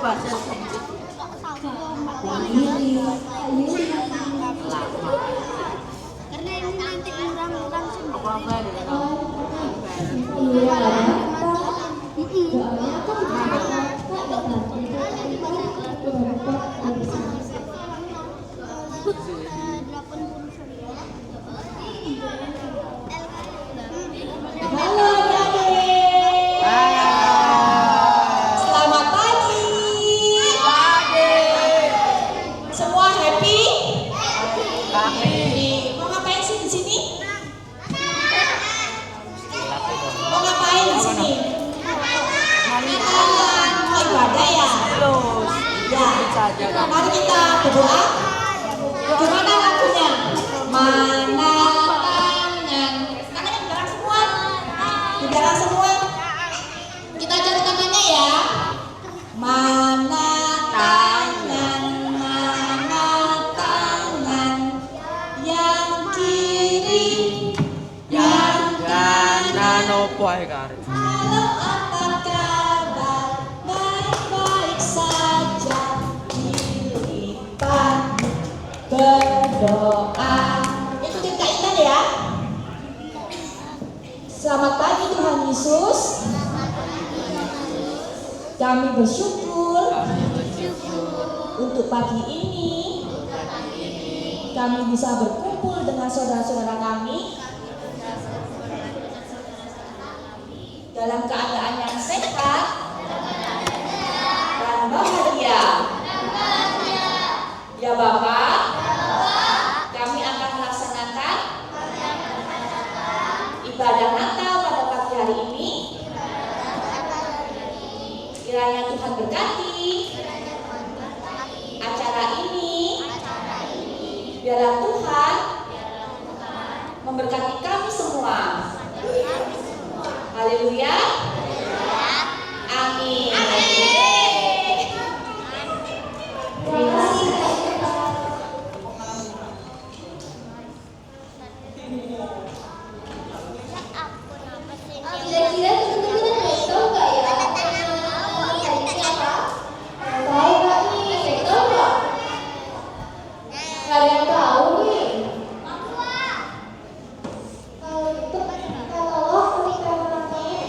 Karena ini nanti orang-orang sendiri. Halo adik-adik. Selamat pagi. Semua happy? Mau ngapain sih di sini? Mau ngapain di sini? Mau ibadah ya? Ya. Mari kita berdoa. Gimana lagunya? Mana tangan? Tangannya di belakang semua. Di belakang semua. Kita jatuh tangannya ya. Mana tangan, mana tangan, yang kiri, yang kanan. Halo, apa kabar? Baik-baik saja. Dilipat berdoa. Ikutin Kak Intan ya. Selamat pagi Tuhan Yesus. Kami bersyukur untuk pagi ini kami bisa berkumpul dengan saudara-saudara kami dalam keadaan yang sehat dan bahagia. Ya Bapak, kami akan melaksanakan ibadah Natal pada pagi hari ini. Kiranya Tuhan berkati acara ini. Biarlah Tuhan memberkati kami semua. Haleluya. Amin. Kira-kira teman-teman tahu nggak ya? Tahu nggak nih? Tahu nggak? Nggak ada yang tahu nih. Kalau itu kalau lo ketika orang lain.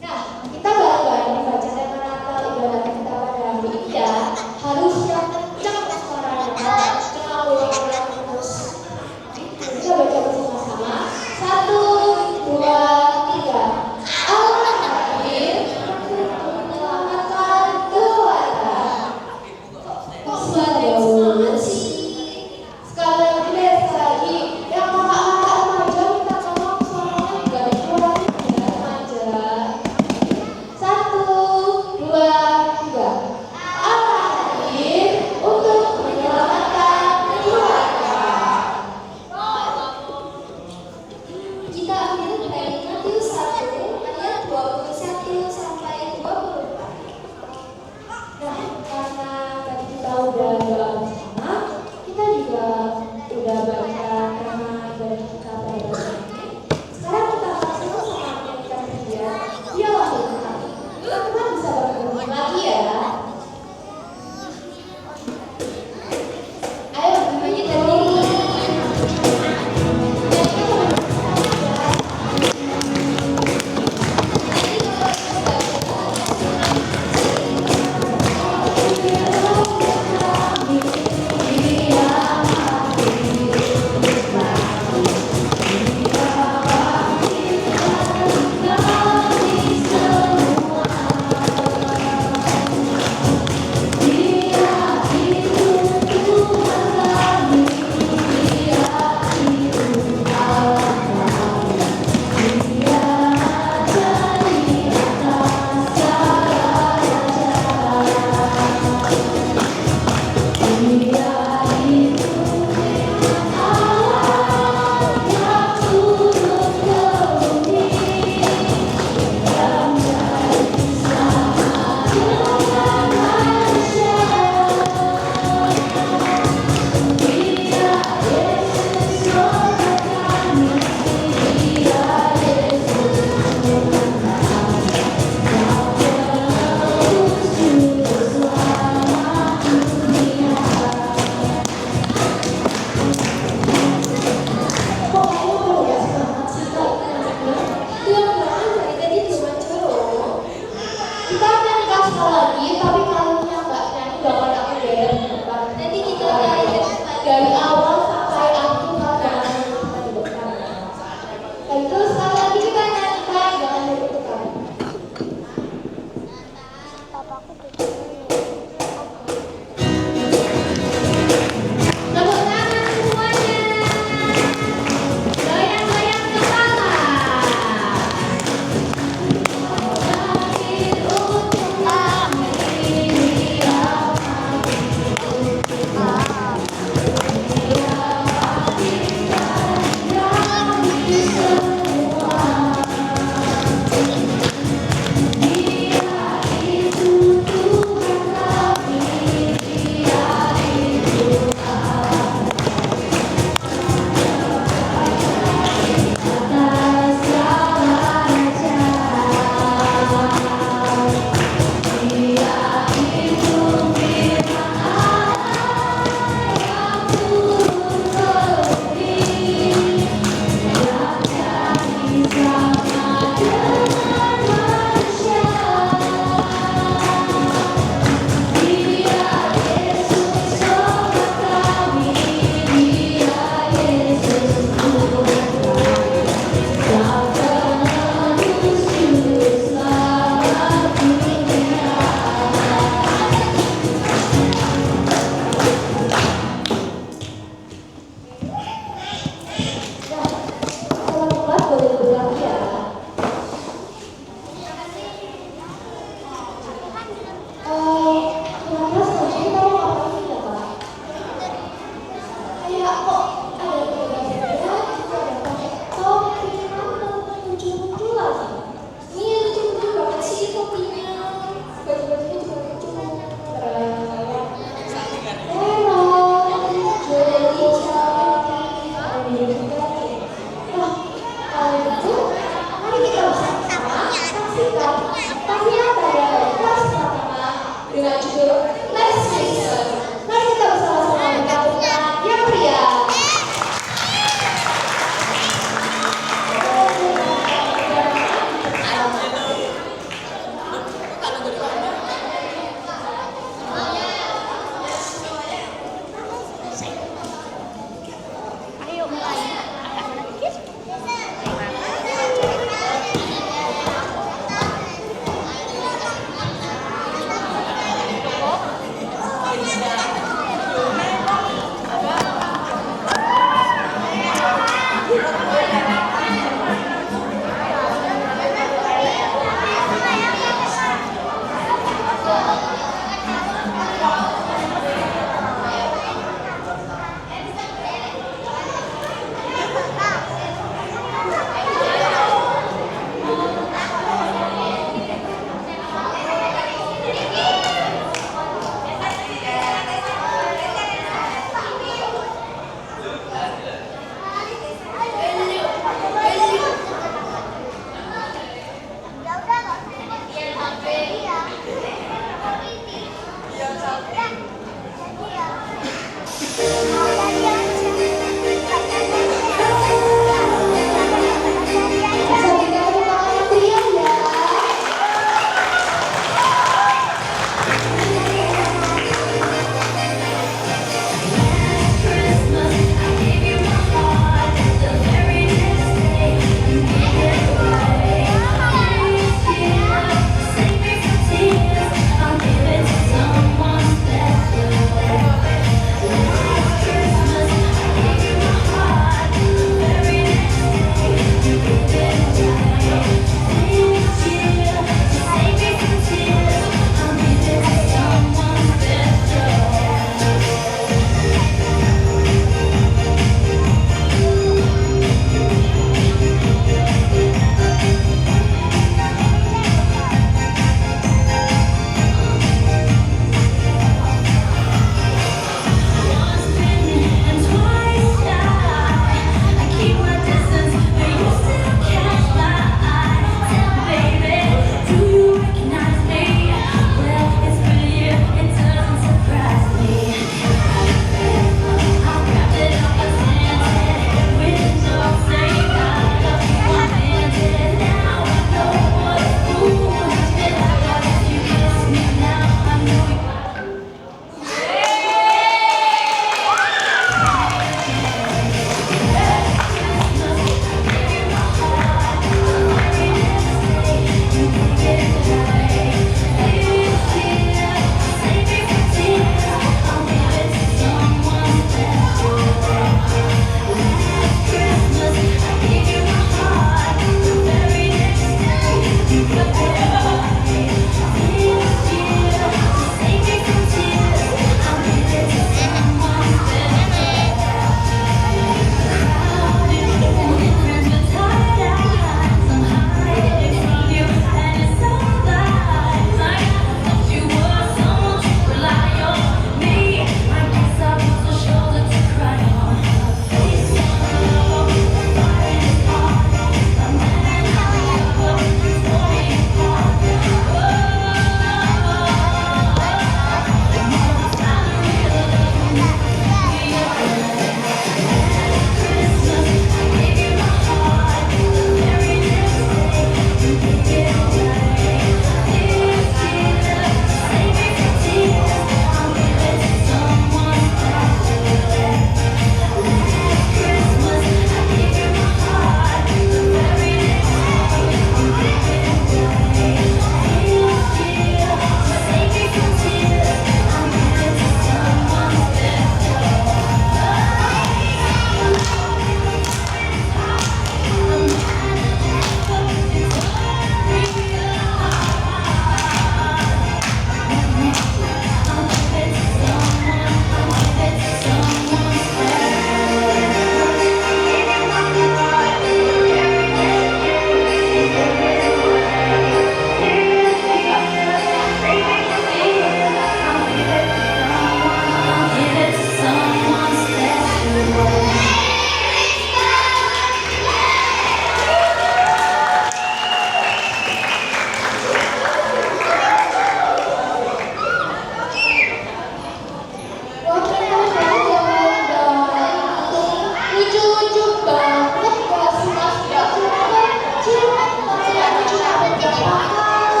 Nah, lagi, tapi kalinya nggak nyanyi bakal aku bayar di depan. Nanti kita dari awal sampai akhir kalian di depan. Baik, terus sekali lagi kita nyanyikan, jangan deg-degan. Tepuk tangan semuanya. Goyang-goyang kepala. Terakhir untuk kami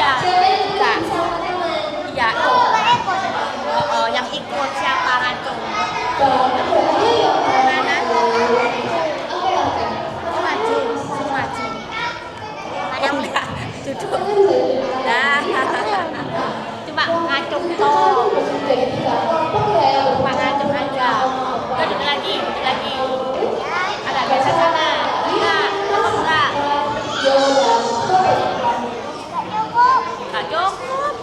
Iya. Siapa yang Buka. duduk sama teman? Iya. Yang ikut siapa ngacung? Banget ya. Ayo yuk. Mana? Oke, oke. Oh, maju. Suruh maju. Oh, enggak. Duduk. Kamu bisa duduk. Nah. Cuma ngacung toh. Jadi tiga kelompok ya yang Cuma ngacung aja. Udah duduk lagi, duduk lagi. Agak geser sana. Enggak, enggak. Enggak cukup.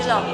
Belum.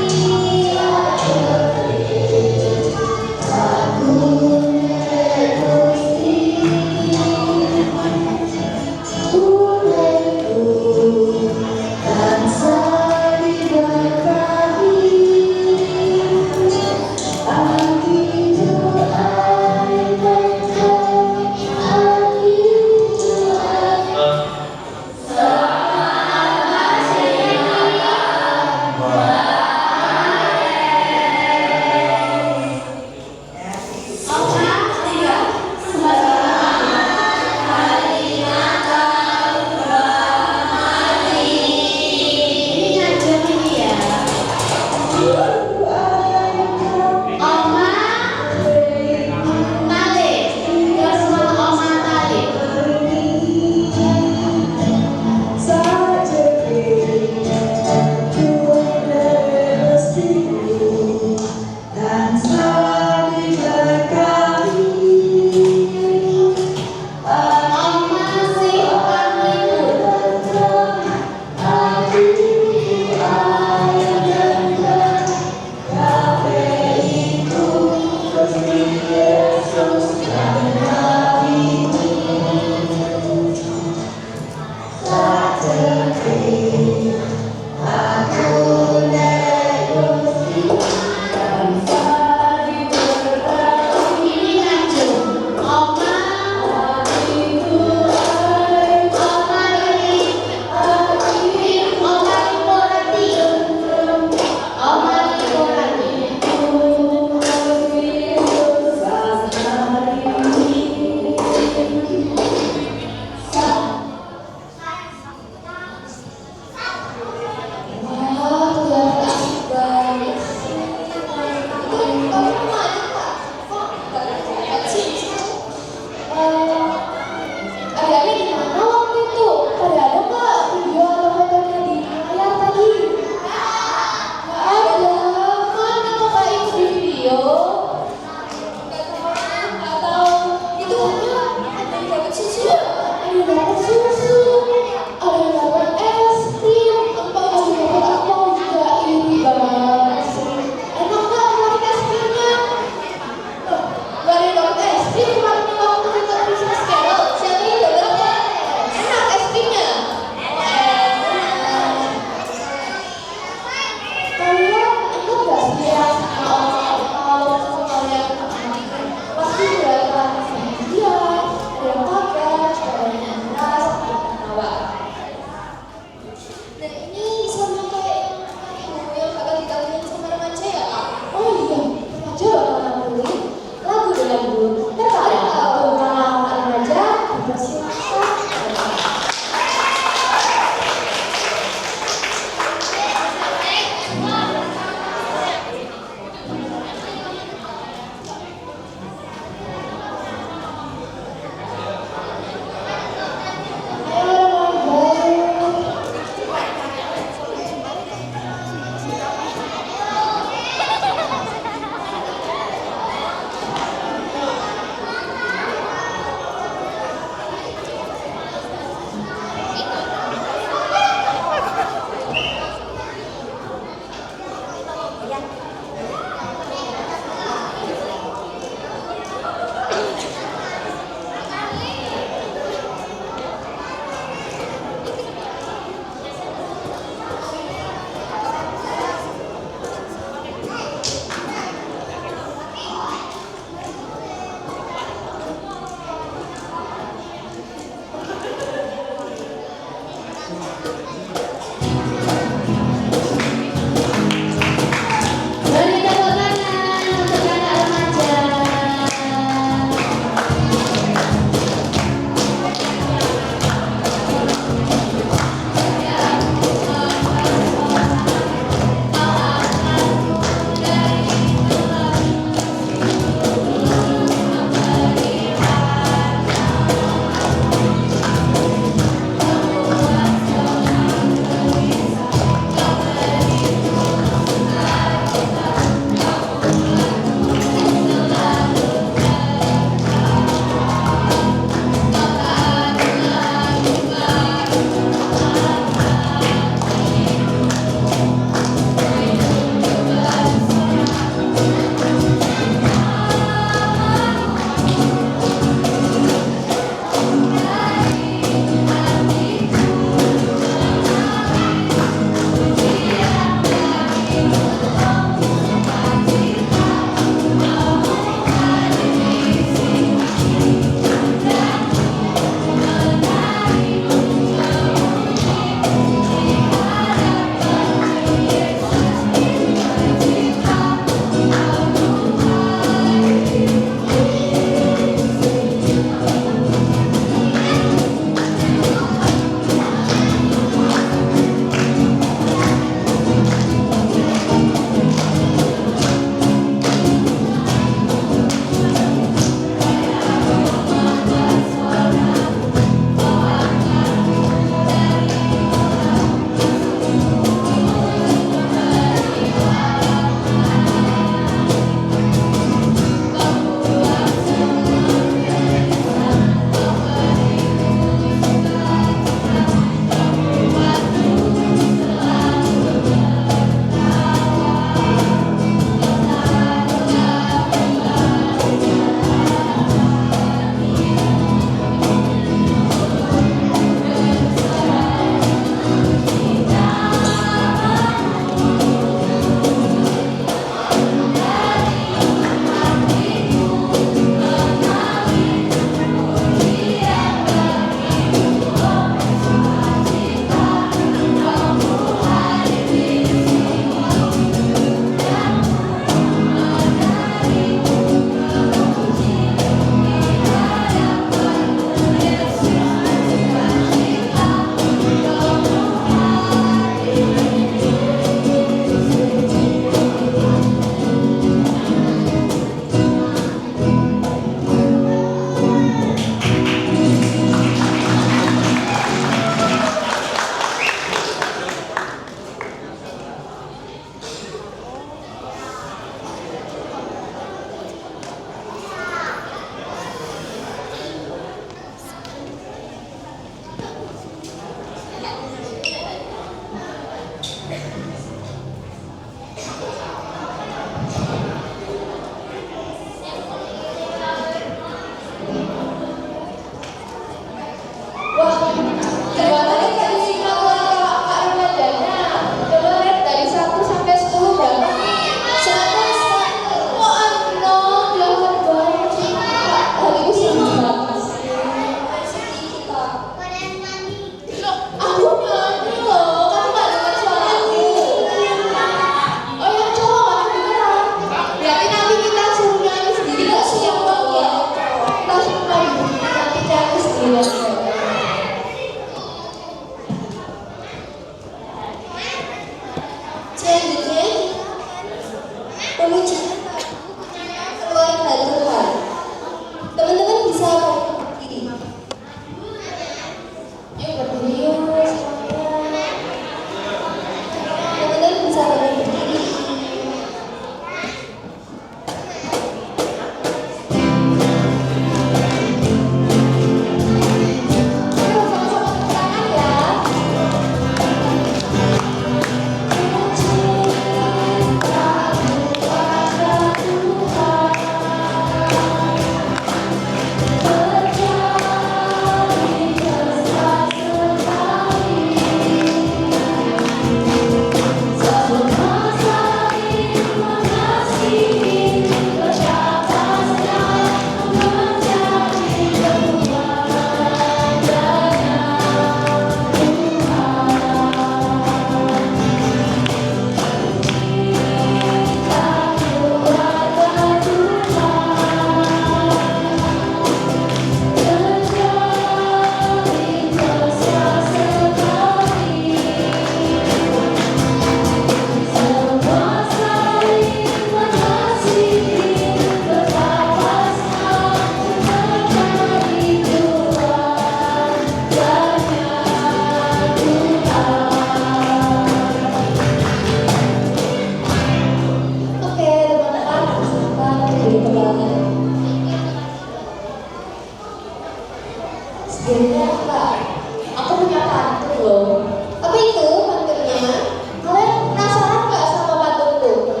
Sebenarnya Kak, aku punya pantun loh. Apa itu pantunnya? Kalian penasaran nggak sama pantunku?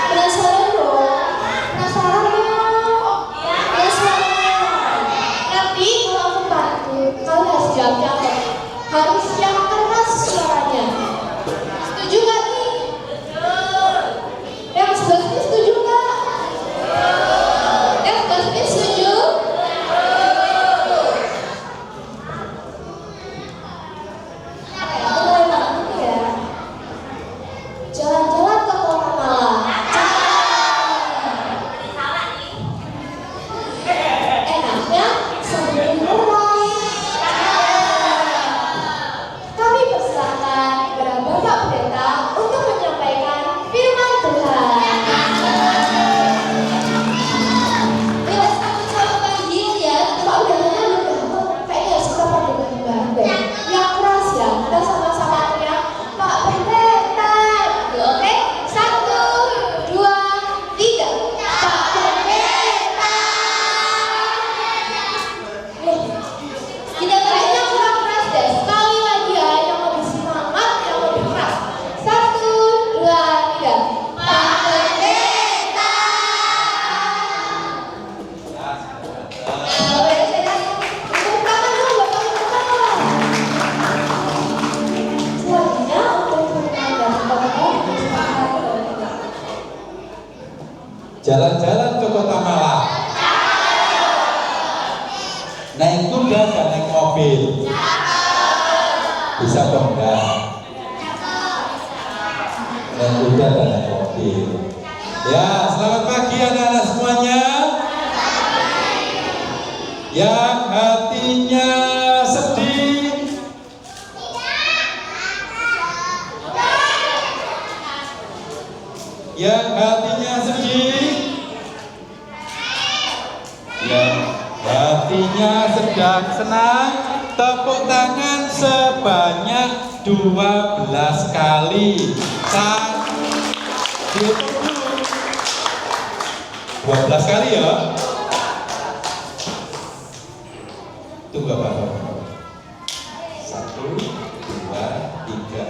Penasaran dong? Penasaran dong? Penasaran? Nanti kalau aku pantun, kalian harus jawab yang harus yang keras suaranya. Setuju nggak nih? Yang sebelah sini setuju nggak? Yang sebelah sini setuju? Mulai banget ya. Jalan-jalan ke kota Malang. Enaknya sambil bermain. Kami persilakan kepada Bapak Pendeta untuk menyampaikan firman Tuhan. Bila sama-sama panggil ya, Pak Pendetanya belum datang. Kayaknya harus kita panggil bareng-bareng deh. Yang keras ya, kita sama-sama teriak Pak Pendeta. Oke, 1, 2, 3. Pak Pendeta. Kita kayaknya kurang keras deh. Sekali lagi ya, yang lebih semangat, yang lebih keras. 1, 2, 3. Pak Pendeta. Boleh saya tepuk tangan dulu buat teman-teman. Selanjutnya untuk firman dan pokok Jalan-jalan ke kota Malang. Naik kuda dan naik mobil. Bisa dong enggak? Naik kuda dan naik mobil. Ya, selamat pagi anak-anak semuanya. Yang hatinya sedih, yang hatinya sedih, yang hatinya sedang senang, tepuk tangan sebanyak 12 kali. 12 kali ya. Tunggu apa? 1, 2, 3.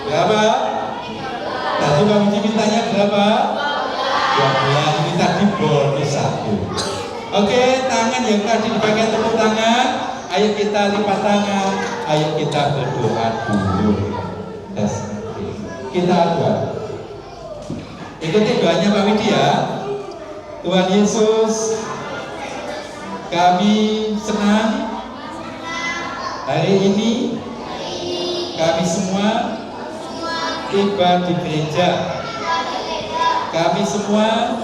Berapa? Tadi Pak Widi mintanya berapa? 12. Ini tadi bonus 1. Oke, tangan yang tadi dipakai tepuk tangan, ayo kita lipat tangan, ayo kita berdoa dulu. Kita doa. Ikuti doanya Pak Widi ya. Tuhan Yesus, kami senang hari ini kami semua tiba di gereja. Kami semua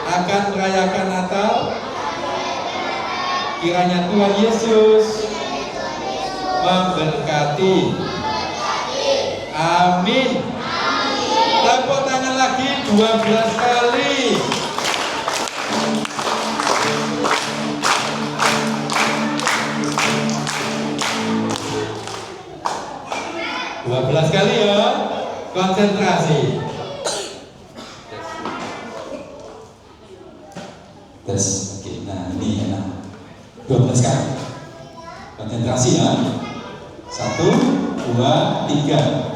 akan merayakan Natal. Kiranya Tuhan Yesus memberkati. Amin. Tepuk tangan lagi 12 kali. Dua 12 kali ya. Konsentrasi. Tes. Oke, nah ini enak. 12 kali. Konsentrasi ya. 1, 2, 3.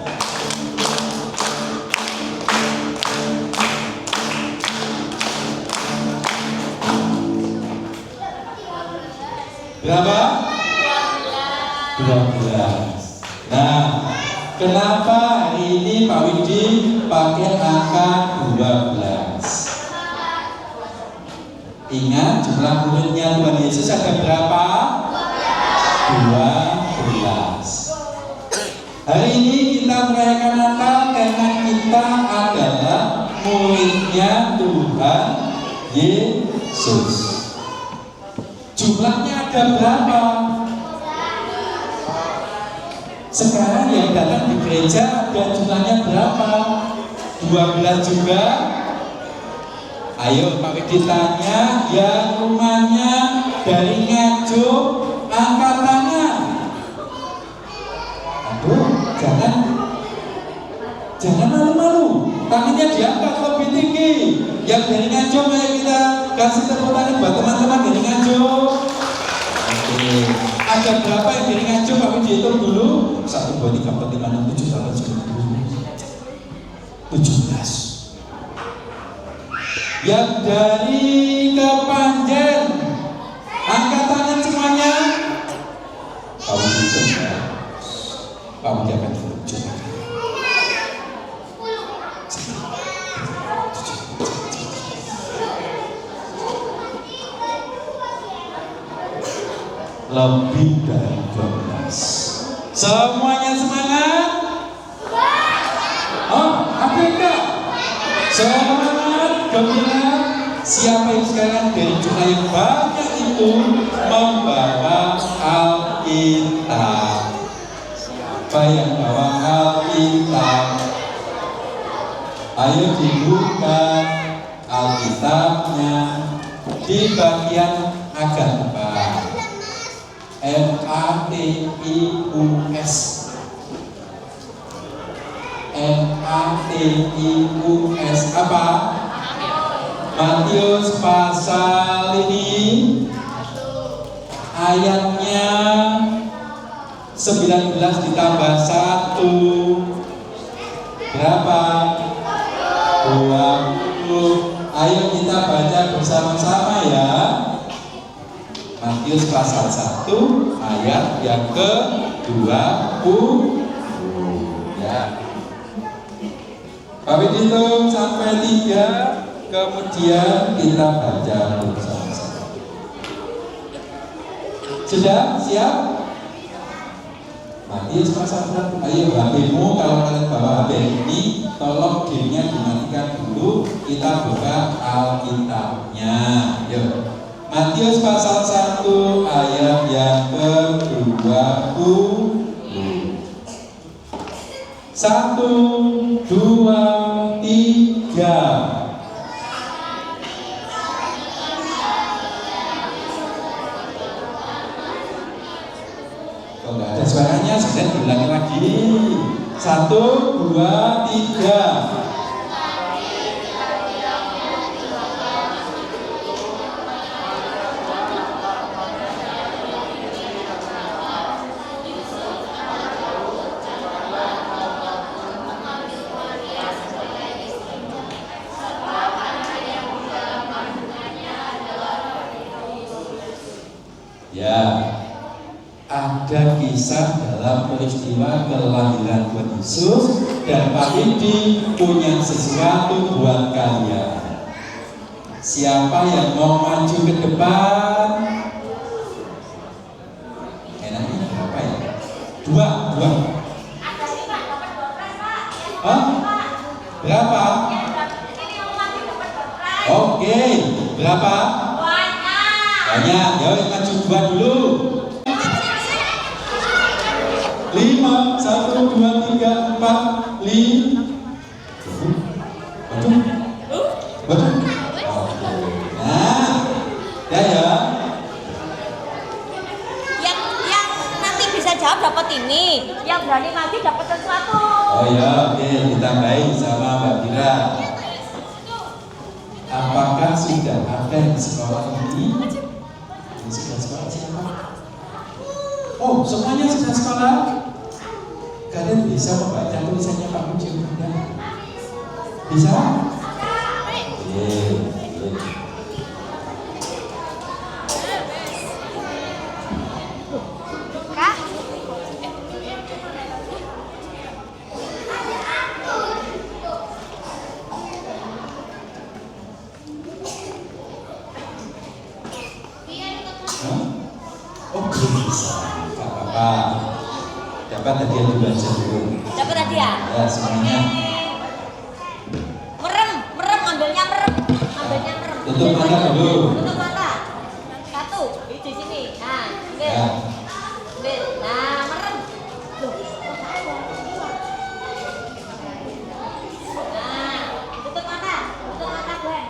Berapa? 12. Nah, kenapa hari ini Pak Widi pakai angka 12? Ingat jumlah muridnya Tuhan Yesus ada berapa? 12. Hari ini kita merayakan Natal karena kita adalah muridnya Tuhan Yesus. Jumlahnya ada berapa? Sekarang yang datang di gereja ada jumlahnya berapa? 12 juga? Ayo Pak Widi tanya, yang rumahnya dari Nganjuk angkat tangan. Jangan malu-malu, tangannya diangkat lebih tinggi. Yang dari Nganjuk, ayo kita kasih tepuk tangan buat teman-teman dari Nganjuk. Oke, ada berapa yang dari Nganjuk? Kami dihitung dulu. 1, 2, 3, 4, 5, 6, 7, 8, 9, 10, 17. Yang dari Kepanjen, angkat tangan semuanya. Kamu hitung ya. Kamu jangan hitung juga. Lebih dari 12. Semuanya semangat? Oh, apa enggak? Semangat, gembira. Siapa yang sekarang dari jumlah yang banyak itu membawa Alkitab? Siapa yang bawa Alkitab? Ayo dibuka Alkitabnya di bagian agak depan. Matius. Matius apa? Matius pasal ini ayatnya 19 ditambah 1 berapa? 20. Ayo kita baca bersama-sama ya. Matius pasal 1 ayat yang ke-20 ya. Kami hitung sampai 3, kemudian kita baca bersama-sama. Sudah siap? Matius pasal 1. Ayo HP-mu, kalau kalian bawa HP ini, tolong gamenya dimatikan dulu. Kita buka Alkitabnya. Yuk. Matius pasal 1 ayat yang ke-20. 1, 2, 3. Kalau nggak ada suaranya, sudah diulangi lagi. 1, 2, 3. Ya, ada kisah dalam peristiwa kelahiran Tuhan Yesus dan Pak Indi punya sesuatu buat kalian. Siapa yang mau maju ke depan? Enaknya berapa ya? 2. Ada sih Pak, dapat 12 Pak. Hah? Berapa? Ini yang maju dapat 12. Oke, berapa? Banyak, ya maju 2 dulu. 5, 1, 2, 3, 4, 5. Betul? Nah, ya. Yang nanti bisa jawab dapat ini, yang berani maju dapat sesuatu. Oh ya, oke, ditambahin sama Mbak Dira. Apakah sudah ada di sekolah ini? Sudah sekolah siapa? Oh, semuanya sudah sekolah. Kalian bisa membaca tulisannya Pak Muji? Bisa? Kak? Oh, bisa. Gak apa-apa. Dapat hadiah dulu aja dulu. Dapat hadiah? Ya, semuanya. Merem, ambilnya merem. Tutup mata dulu. Tutup mata. 1, di sini. Nah, ambil. Ya. Ambil. Nah, merem. Loh, kok tak ada? Nah, tutup mata Glenn.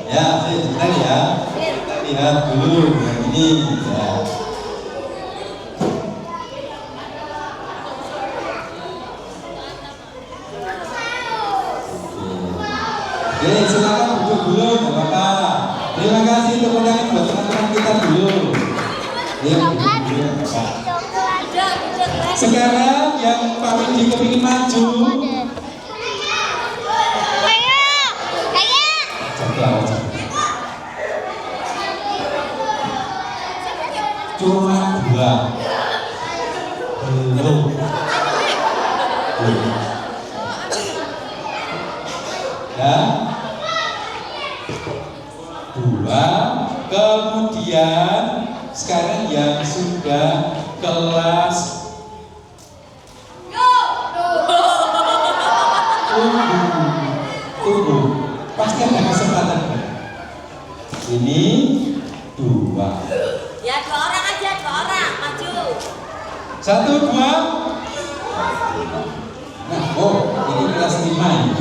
Ya, sebentar ya. Kita lihat dulu yang ini. Ya. Ya, sekarang yang Pak Widi kepingin maju. Cuma dua. Belum. Ya. Dua. Kemudian sekarang yang sudah kelas tunggu, pasti ada kesempatan. Ini dua. Ya, 2 orang aja, 2 orang maju. 1, 2. Nah, oh, ini kelas 5 ini.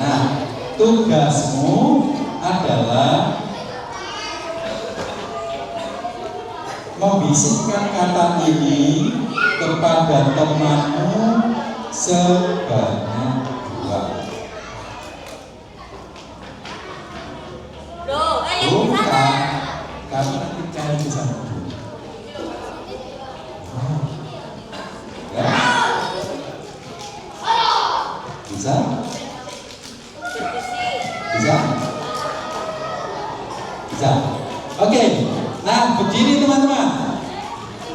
Nah, tugasmu adalah membisikkan kata ini kepada temanmu sebanyak 2. Loh, yang di sana. Kamu nanti cari di sana dulu. Ya? Bisa? Bisa? Bisa? Oke. Nah, begini teman-teman.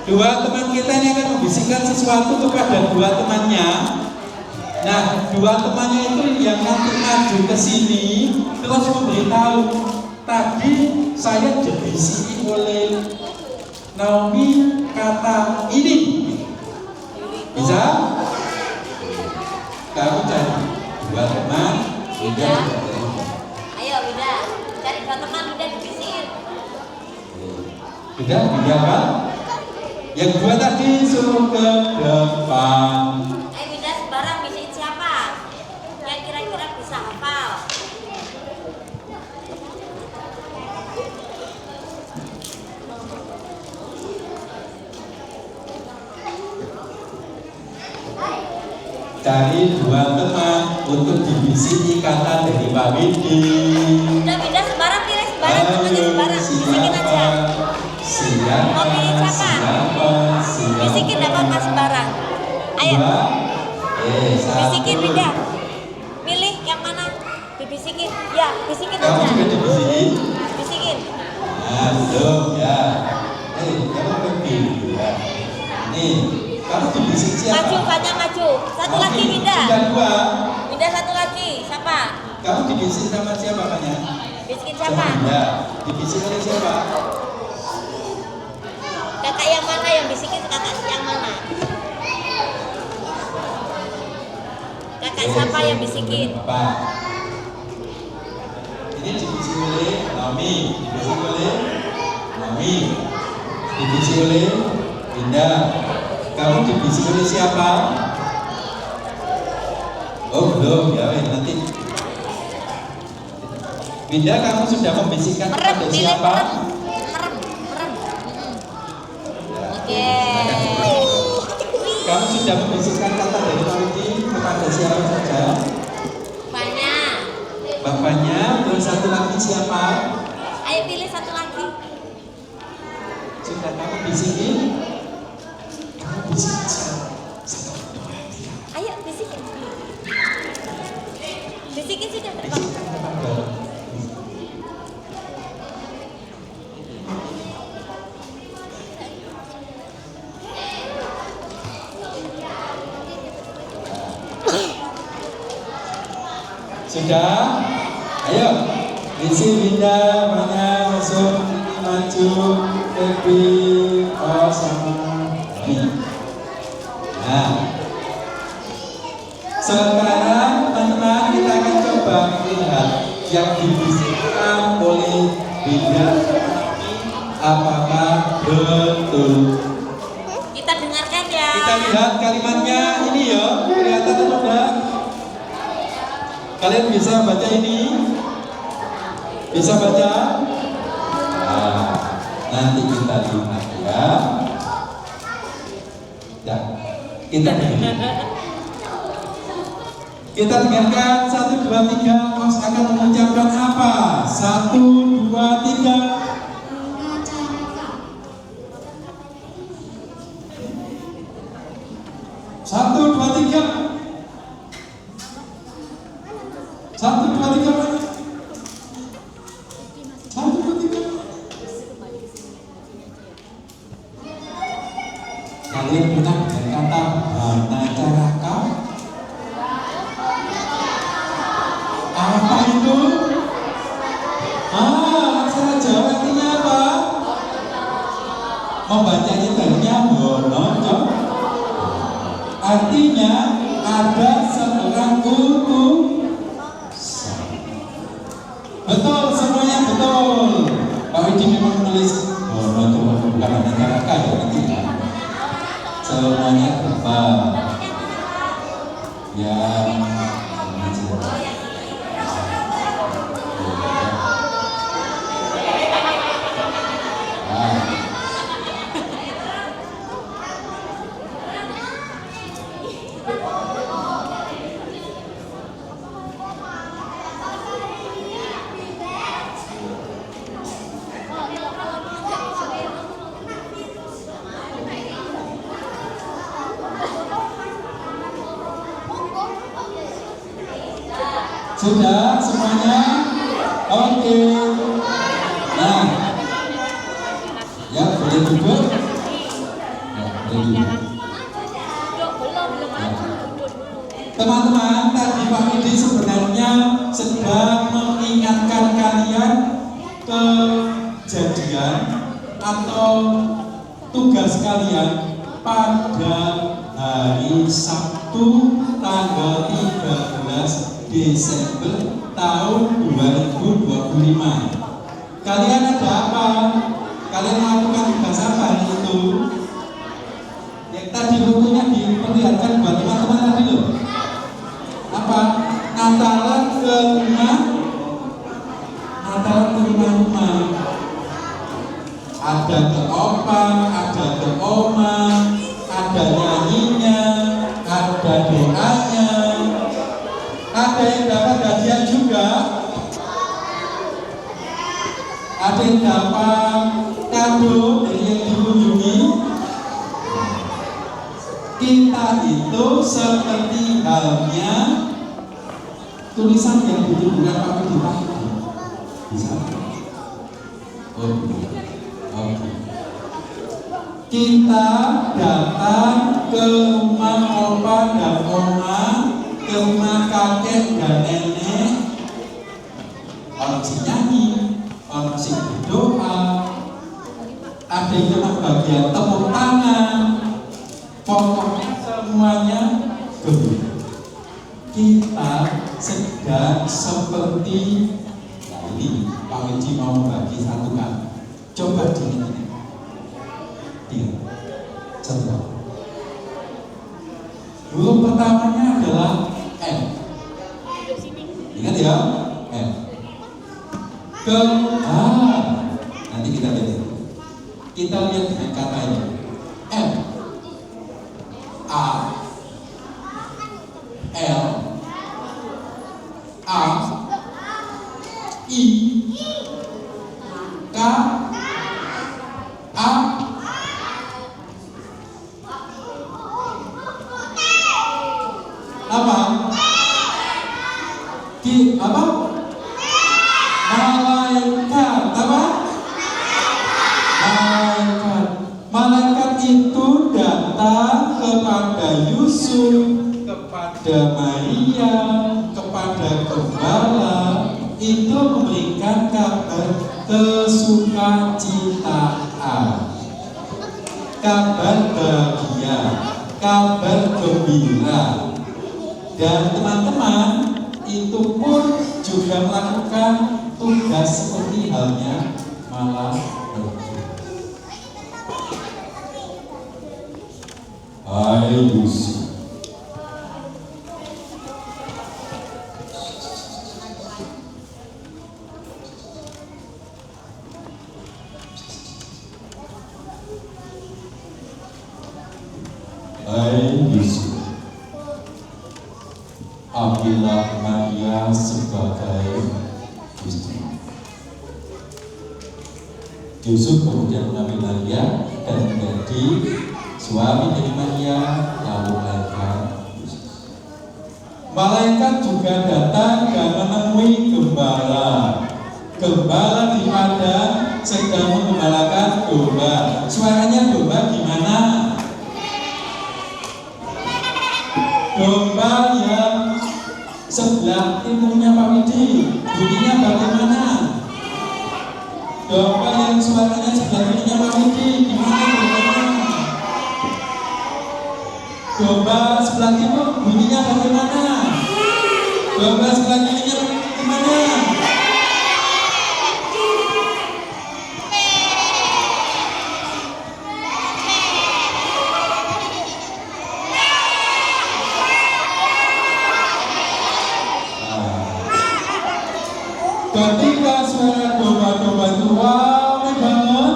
2 teman kita ini akan membisikkan sesuatu kepada 2 temannya. Nah, 2 temannya itu yang nanti maju ke sini terus memberitahu, tadi saya dibisiki oleh Naomi kata ini. Bisa? Kamu cari 2 teman, Wida. Ayo Wida, cari 2 teman, Wida dibisikin. Sudah, kan? Yang 2 tadi suruh ke depan. Ayo Wida, sembarang bisikin siapa? Yang kira-kira bisa hafal. Cari 2 teman untuk dibisiki kata dari Pak Widi. Udah Wida, sembarang pilih sembarang, temannya sembarang. Bisikin aja. Siapa? Mau pilih siapa? Bisikin dapat mas sembarang. Ayo. Bisikin Wida. Pilih yang mana? Dibisikin. Ya, bisikin Kamu aja. juga dibisiki? Bisikin. Nah, belum ya. Kamu pergi ya. Nih, kamu dibisik siapa? Maju, banyak maju. Satu lagi Wida. Sudah 2. Wida satu lagi. Siapa? Kamu dibisik sama siapa banyak? Bisikin Sama siapa? Bunda. Dibisik oleh siapa? Kakak yang mana yang bisikin? Kakak yang mana? Kakak siapa yang bisikin? Bapak. Ini dibisik oleh Naomi, dibisik oleh Naomi, dibisik oleh Dinda. Kamu dibisik oleh siapa? Oh belum ya, nanti. Dinda, kamu sudah membisikkan Merem, kepada pilih siapa? merem. Oke. Kamu sudah membisikkan kata dari Naomi kepada siapa saja? Banyak. Bapaknya, terus satu lagi siapa? Ayo pilih satu lagi. Sudah kamu bisikin? Kamu bisikin siapa? Ayo bisikin. Bisikin sudah. Bisikin kepada. Sudah? Ayo. Isi Winda, mana masuk ini maju, lebih sama ini. Nah, sekarang teman-teman kita akan coba lihat yang dibisikkan oleh Winda apakah betul. Kita dengarkan ya. Kita lihat kalimatnya ini ya, kelihatan atau enggak? Kalian bisa baca ini? Bisa baca? Nah, nanti kita lihat ya. Ya, kita dengarkan. Kita dengarkan 1, 2, 3. Kos akan mengucapkan apa? 1, 2, 3. Kalian pernah dengan kata Hanacaraka? Apa itu? Aksara Jawa artinya apa? Membacanya tadinya Honoco. Artinya ada seorang utusan. Betul, semuanya betul. Pak Widi memang menulis Honoco, bukan Hanacaraka ya nanti ya. Semuanya betul. Ya. Sudah semuanya? Oke. Nah, ya boleh duduk. Ya, boleh duduk. Teman-teman, tadi Pak Widi sebenarnya sedang mengingatkan kalian kejadian atau tugas kalian pada hari Sabtu tanggal 13 Desember tahun 2025. Kalian ada apa? Kalian melakukan tugas apa hari itu? Yang tadi bukunya diperlihatkan buat teman-teman tadi loh. Apa? Natalan ke rumah. Natalan ke rumah-rumah. Ada ke opa, ada ke oma, ada nyanyinya, ada doanya. Ada yang dapat hadiah juga. Ada yang dapat kado dari yang dikunjungi. Kita itu seperti halnya tulisan yang dituliskan Pak Widi. Bisa? Oke. Kita datang ke rumah opa dan oma, ke rumah kakek dan nenek. Orang si nyanyi, orang si berdoa, ada yang dapat bagian tepuk tangan. Pokoknya semuanya gembira. Kita sedang seperti, nah ini Pak Widi mau bagi satu kali. Coba diingat. Coba. Huruf pertamanya adalah M. Ingat ya, M. Nanti kita lihat. Kita lihat dengan kata ini. M, A, L, A, I, K, A, apa? Apa? Malaikat. Apa? Malaikat. Malaikat itu datang kepada Yusuf, kepada Maria, kepada gembala, itu memberikan kabar kesukacitaan, kabar bahagia, kabar gembira. Dan teman-teman itu pun juga melakukan tugas seperti halnya malaikat. Hai Yusuf, hai Yusuf, ambillah Maria sebagai istri. Yusuf kemudian mengambil Maria dan menjadi suami dari Maria, lalu melahirkan Yesus. Malaikat juga datang dan menemui gembala. Gembala di padang sedang menggembalakan domba. Suaranya domba gimana? sebelah timurnya Pak Widi, bunyinya bagaimana? Domba yang suaranya sebelah kirinya Pak Widi, gimana dombanya? Domba sebelah timur bunyinya bagaimana? Domba sebelah kirinya gimana? Ketika suara domba-domba itu ramai banget,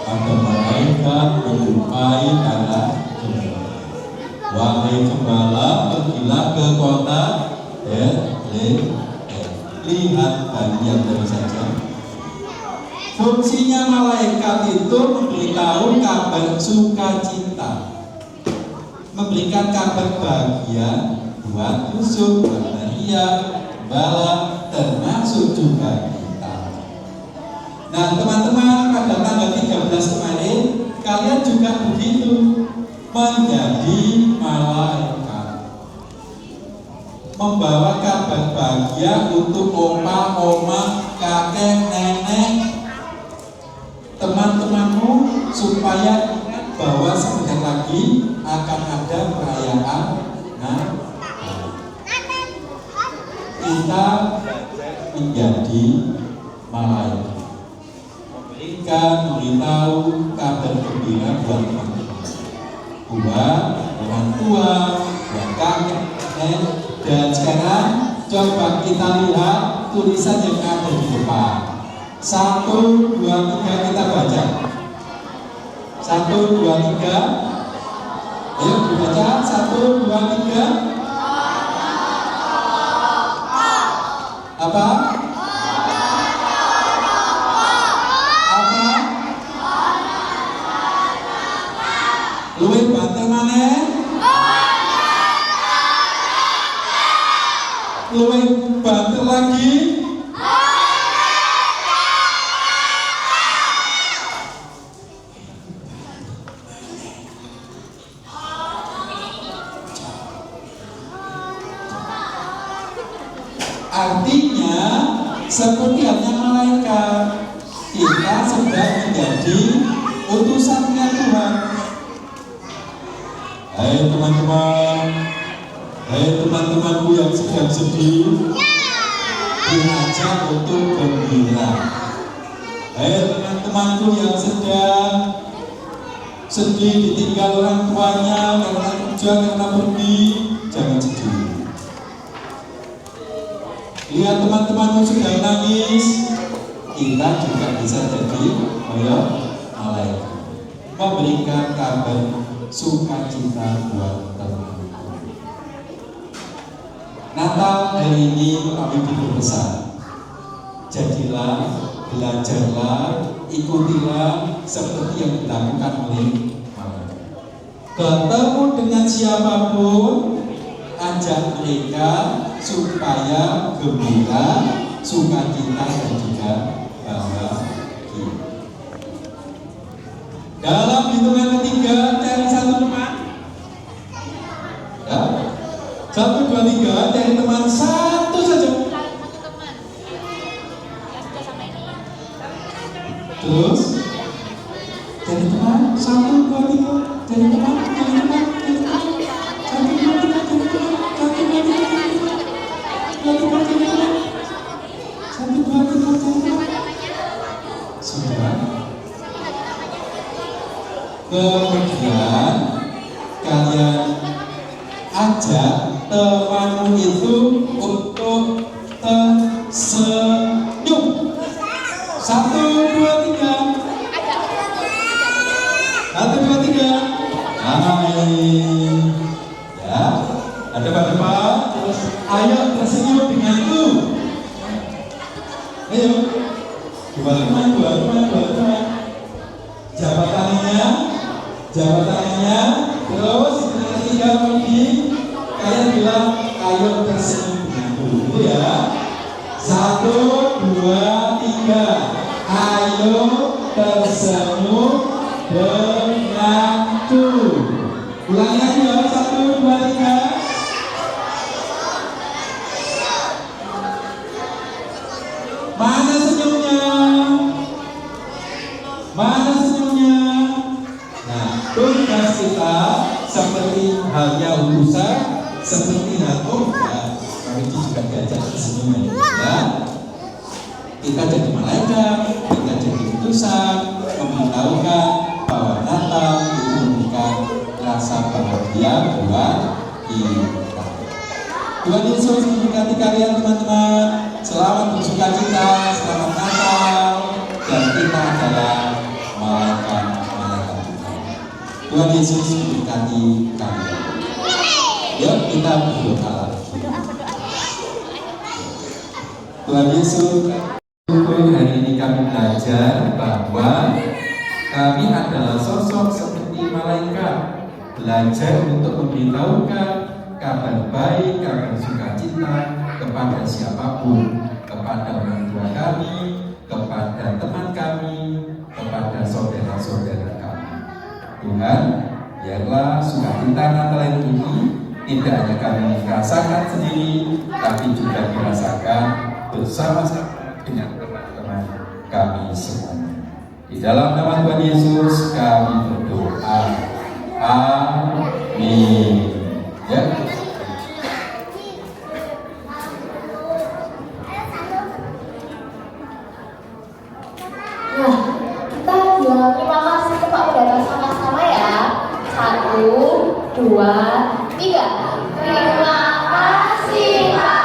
ada malaikat menjumpai para gembala. Wahai gembala, pergilah ke kota Bethlehem. Lihat bayi yang baru saja. Fungsinya malaikat itu memberitahu kabar sukacita, memberikan kabar bahagia buat Yusuf, buat Maria, gembala, termasuk juga kita. Nah teman-teman, pada tanggal 13 kemarin kalian juga begitu, menjadi malaikat, membawa kabar bahagia untuk opa, oma, kakek, nenek, teman-temanmu, supaya ingat bahwa sebentar lagi akan ada perayaan kita menjadi malaikat, memberikan, memberitahu kabar gembira buat teman-teman, buat orang tua, buat kakek, dan sekarang coba kita lihat tulisan yang ada di depan. 1, 2, 3 kita baca. 1, 2, 3. Ayo dibaca. 1, 2, 3. Apa? Apa? Luwih banter maneh? Luwih banter lagi? Artinya seperti halnya malaikat, kita sedang menjadi utusannya Tuhan. Hai teman-teman, hai teman-temanku yang sedang sedih, diajak untuk gembira. Hai teman-temanku yang sedang sedih ditinggal orang tuanya karena kerja, karena pergi, jangan sedih. Lihat teman-temanmu sedang nangis, kita juga bisa jadi malaikat, memberikan kabar sukacita buat teman-teman. Natal hari ini kami berpesan, jadilah, belajarlah, ikutilah seperti yang dilakukan oleh malaikat. Ketemu dengan siapapun, ajak mereka supaya gembira, sukacita, dan juga bahagia. Dalam hitungan ketiga, cari satu teman. Ya, 1, 2, 3, cari teman satu saja. Terus cari teman 1, 2, 3, cari teman, cari teman, cari teman. 1, 2, 3, cari teman, 1, 2, 3, cari teman, 1, 2, 3, cari teman. Sudah. Kemudian kalian ajak temanmu itu untuk tersenyum. 1, 2, 3. 1, 2, 3. Hai. Ya, ada pada depan. Terus ayo tersenyum denganku. Ayo. Dua teman. Jabat tangannya, terus yang ketiga lagi kalian bilang ayo tersenyum denganku, itu ya. 1, 2, 3, ayo tersenyum denganku. Ulangi lagi ya, 1, 2, 3. sukacita seperti halnya utusan, seperti halnya kami juga diajak ke sini ya. Kita jadi malaikat, kita jadi utusan, memberitahukan bahwa Natal itu memberikan rasa bahagia buat kita. Tuhan Yesus memberkati kalian teman-teman. Selamat bersukacita, selamat Natal, dan kita adalah malaikat-malaikat Tuhan. Tuhan Yesus memberkati kalian. Yuk kita berdoa lagi. Tuhan Yesus, hari ini kami belajar bahwa kami adalah sosok seperti malaikat, belajar untuk memberitahukan kabar baik, kabar sukacita kepada siapapun, kepada orang tua kami, kepada teman kami, kepada saudara-saudara kami. Tuhan, biarlah sukacita Natal ini tidak hanya kami rasakan sendiri, tapi juga dirasakan bersama-sama dengan teman-teman kami semuanya. Di dalam nama Tuhan Yesus kami berdoa. Amin. Ya. Nah, kita bilang terima kasih kepada pendeta sama-sama ya. 1, 2, 3. Terima kasih Pak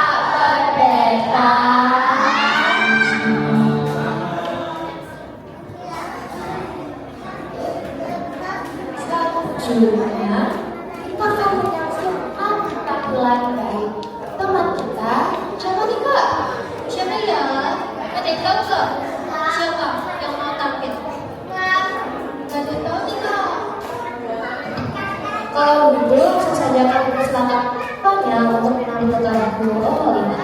Pendeta. Selanjutnya, kita akan menyaksikan tampilan dari teman kita. Siapa nih Kak? Siapa ya? Ada yang tahu Kak? Siapa yang mau tampil? Gak ada yang tahu nih Kak. Kalau gitu, langsung saja kami persilakan Paknya untuk mengambil lagu Olina.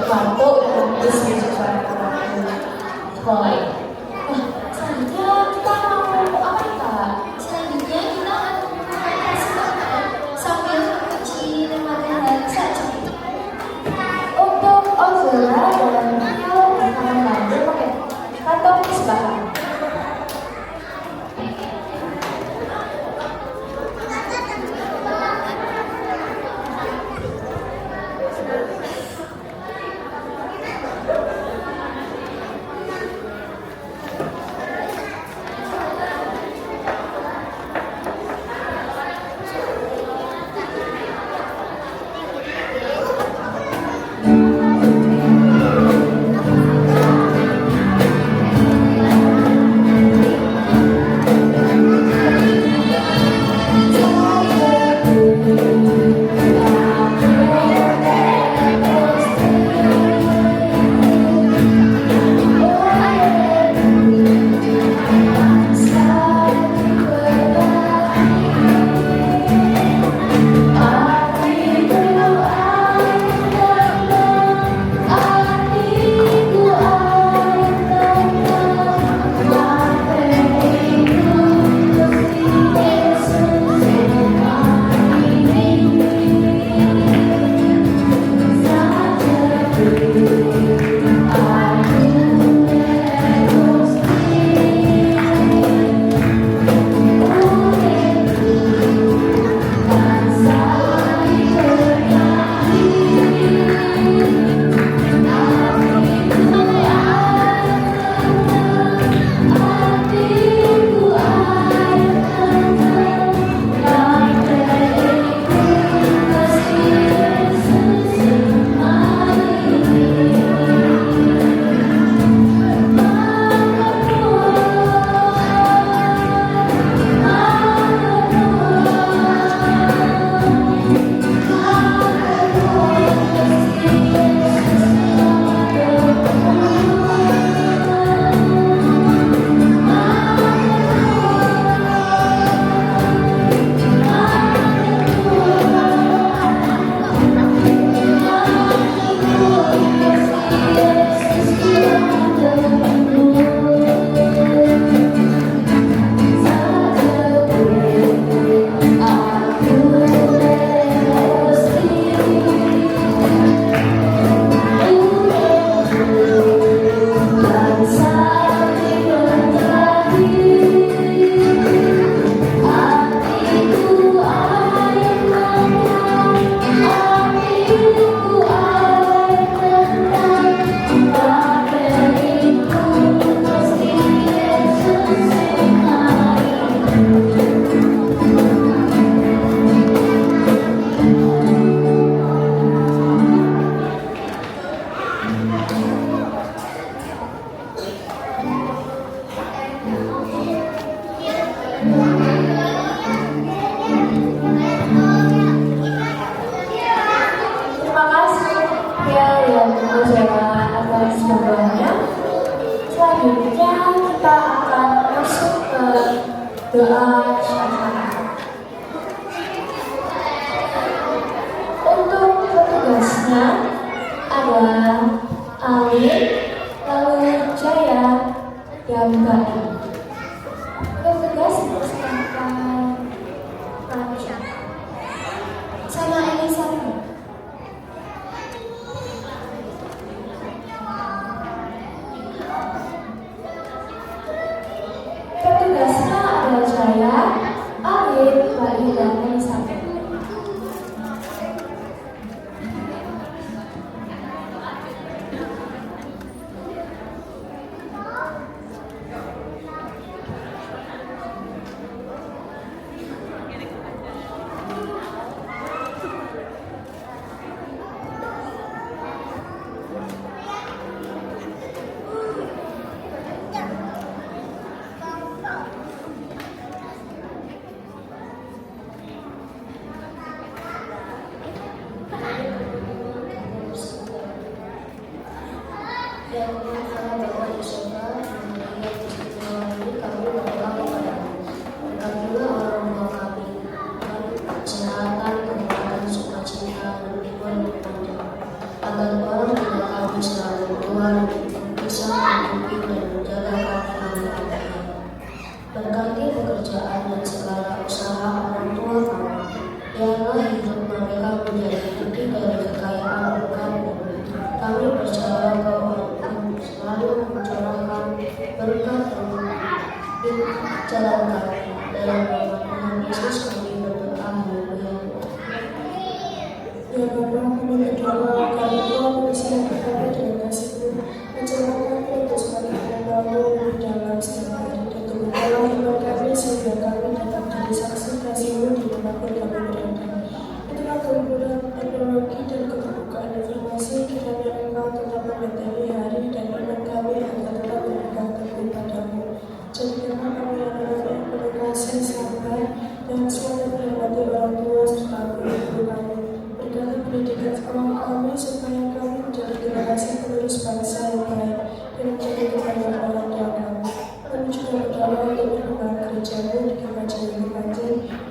Marto udah habis nih Boy. Nah, selanjutnya kita mau apa Kak? Selanjutnya kita akan mempresentasi makan sambil mencicipi makanan saja. Untuk Ozora dan Mio akan lanjut pakai kantong sebahan. Selanjutnya kita akan masuk ke doa syafaat. Untuk petugasnya adalah Alin, lalu Jaya, dan Bani. Petugas silakan lanjut. Sama Elisa. Petugasnya adalah Jaya, jalan kami. Dalam nama Tuhan Yesus kami berdoa. Ya Bapa, kami berdoa kami Tuhan bersiap kami dengan kasih-Mu, mencerahkan kami untuk semakin membangun lebih dalam setiap hari dan untuk menolong iman kami sehingga kami dapat menjadi saksi kasih-Mu di dimanapun kami berada. Itulah kemudahan teknologi dan keterbukaan informasi kiranya Engkau tetap menyertai hari dan iman kami agar tetap berpegang teguh padamu. Jadikanlah kami anak-anak yang penuh kasih, sabar, dan selalu menghormati orang tua serta guru-guru kami. Berkati pendidikan sekolah kami supaya kami menjadi generasi penerus bangsa yang baik dan menjadi kebanggaan orang tua kami. Kami juga berdoa untuk perkembangan gereja-Mu di Kemajuan.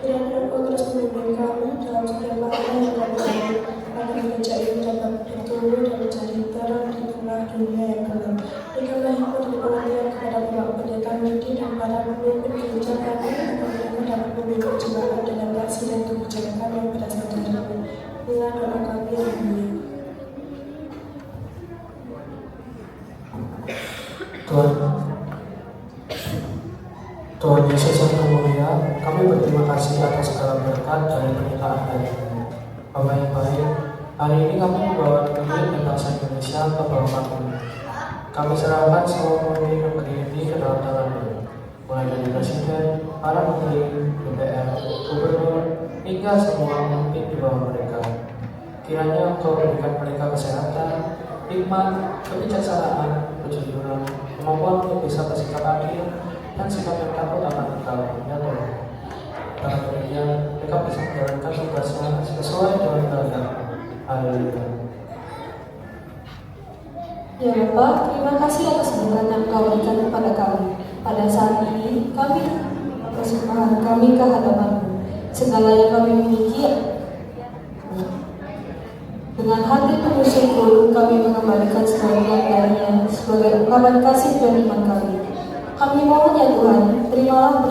Kiranya Engkau terus membimbing kami dalam setiap langkah yang kami ambil agar gereja ini dapat bertumbuh dan menjadi terang di tengah dunia yang gelap. Berikanlah hikmat dan pengertian kepada Bapak Pendeta Mudi dan para pemimpin gereja kami agar mereka dapat memimpin jemaat dengan kasih dan kebijakan yang berasal dari-Mu. Inilah doa kami yang mulia. Tuhan Yesus yang mulia, kami berterima kasih atas segala berkat dari pernyataan hari ini. Bapak yang baik, hari ini kami membawa pemimpin dan bangsa Indonesia ke bawah-Mu. Kami serahkan semua pemimpin negeri ini ke dalam tangan-Mu, mulai dari Presiden, para menteri, DPR, gubernur, hingga semua pemimpin di bawah mereka. Kiranya Engkau berikan mereka kesehatan, hikmat, kebijaksanaan, kejujuran, kemampuan untuk bisa bersikap adil, dan sikap yang takut akan Engkau, ya Tuhan. Karena demikian, mereka bisa menjalankan tugasnya sesuai dengan kehendak. Haleluya. Ya Bapa, terima kasih atas berkat yang Engkau berikan kepada kami. Pada saat ini, kami persembahan kami ke hadapan-Mu. Segala yang kami miliki, dengan hati penuh syukur, kami mengembalikan sebagian darinya sebagai ungkapan kasih dan iman kami. Kami mohon ya Tuhan, terimalah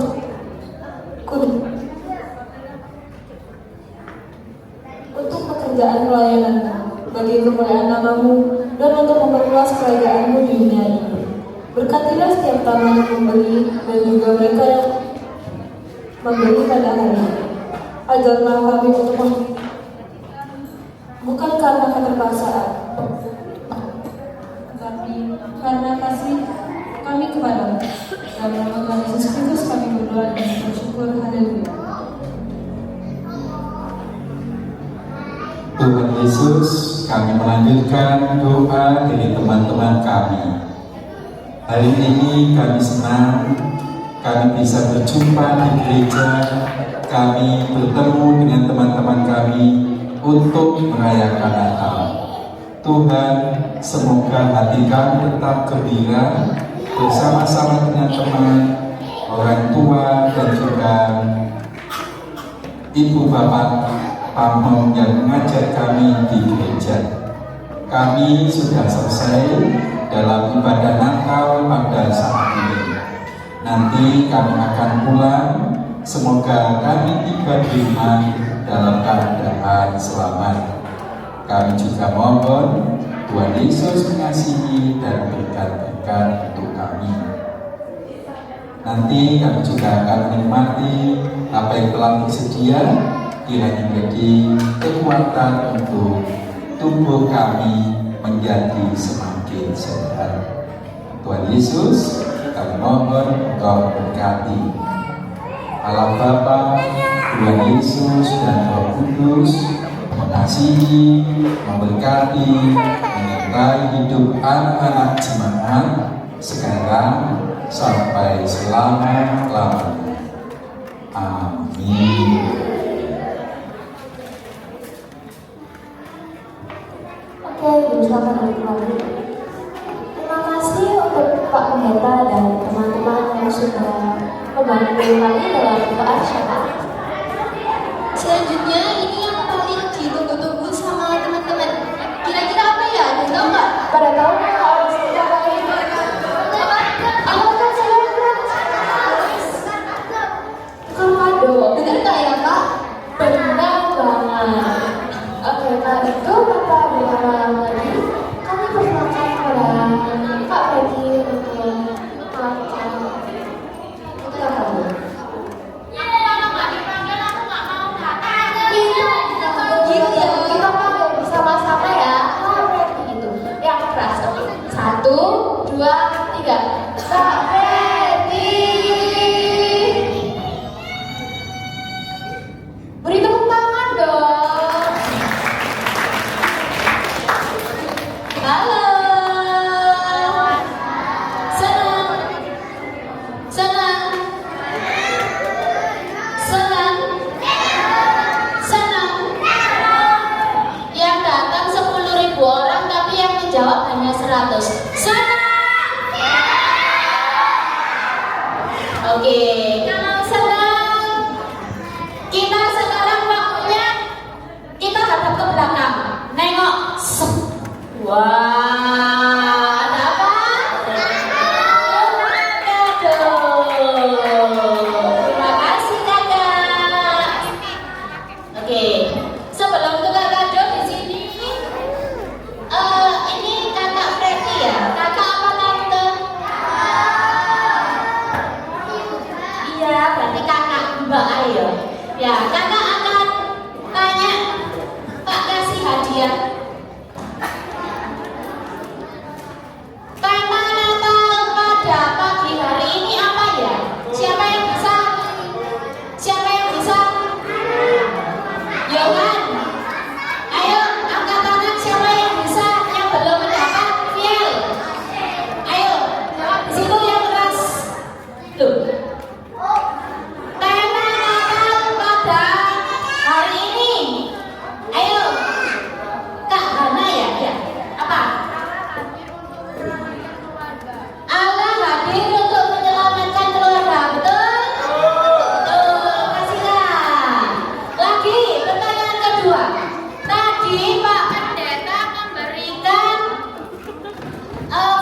untuk pekerjaan pelayanan-Mu, bagi kemuliaan nama-Mu, dan untuk memperluas kerajaan-Mu di dunia ini. Berkatilah setiap tangan yang memberi dan juga mereka yang memberi pada hari ini. Ajarlah kami untuk bukan karena keterpaksaan, tetapi karena kasih kami kepada-Mu. Dalam nama Tuhan Yesus Kristus kami berdoa dan bersyukur. Haleluya. Tuhan Yesus, kami melanjutkan doa dari teman-teman kami. Hari ini kami senang kami bisa berjumpa di gereja, kami bertemu dengan teman-teman kami untuk merayakan Natal. Tuhan, semoga hati kami tetap gembira bersama-sama dengan teman, orang tua, dan juga ibu bapak pamong yang mengajar kami di gereja. Kami sudah selesai dalam ibadah Natal pada saat ini. Nanti kami akan pulang. Semoga kami tiba di rumah dalam keadaan selamat. Kami juga mohon Tuhan Yesus mengasihi dan berkat-berkat untuk kami. Nanti kami juga akan menikmati apa yang telah tersedia, kiranya menjadi kekuatan untuk tubuh kami menjadi semakin sehat. Tuhan Yesus, kami mohon Engkau berkati. Allah Bapa, Tuhan Yesus, dan Roh Kudus mengasihi, memberkati, menyertai hidup anak-anak jemaat sekarang sampai selama-lamanya. Amin. Oke, bersama kami. Terima kasih untuk Pak Pendeta dan teman-teman yang sudah membantu kami dalam doa syafaat. Selanjutnya ini yang paling ditunggu-tunggu sama teman-teman. Kira-kira apa ya? Ada tahu nggak? Pada tahu nggak? Harus kita pakai apa? Apa kan silakan? Tukang kado. Benar nggak ya Pak? Benar banget. Oke, nah itu kata berlama-lama lagi kami persilakan kepada Kak Peggy untuk melakukan Oke, kalau sedang kita sekarang waktunya kita hadap ke belakang, nengok. Wah, ada apa? Kado. Terima kasih kakak. Oke, sebelum tukar kado di sini, ini kakak Freddy ya. Kakak apa tante? Iya, berarti kakak Mbak Ayo. Ya, kakak akan tanya, Pak kasih hadiah. Tema Natal pada pagi hari ini apa ya? Siapa yang bisa? Siapa yang bisa? Yohan. Ayo, angkat tangan siapa yang bisa? Yang belum mendapat Fiel. Ayo, jawab di situ yang keras. Tuh. Tema Natal pada hari ini. Ayo, Kak Hana ya? Ya. Apa? Allah hadir untuk menyelamatkan keluarga, betul? Betul, kasihlah. Lagi, pertanyaan kedua. Tadi Pak Pendeta memberikan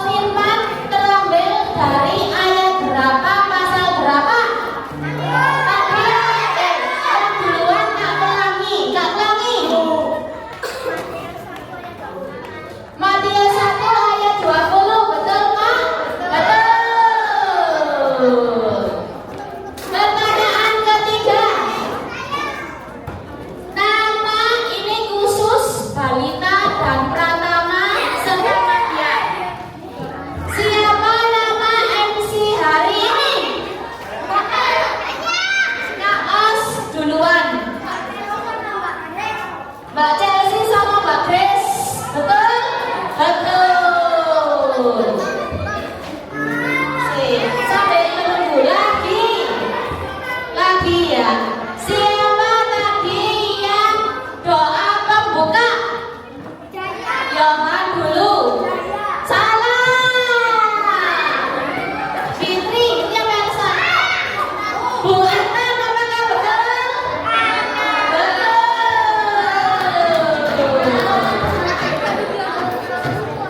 firman terambil dari ayat berapa, pasal berapa? Tadi, yang duluan Kak Pelangi. Matius 1 ayat 20, betul Kak? Betul. Pertanyaan ketiga. Nama ini khusus balita dan pratama semua dia. Siapa nama MC hari ini? Kak Os duluan. Mbak Chelsea sama Mbak Grace. Betul? Betul. Sampai menunggu lagi ya. Siapa tadi yang doa pembuka? Yohan dulu. Salah. Fitri, yang biasa. Bu Erna, apakah betul? Betul.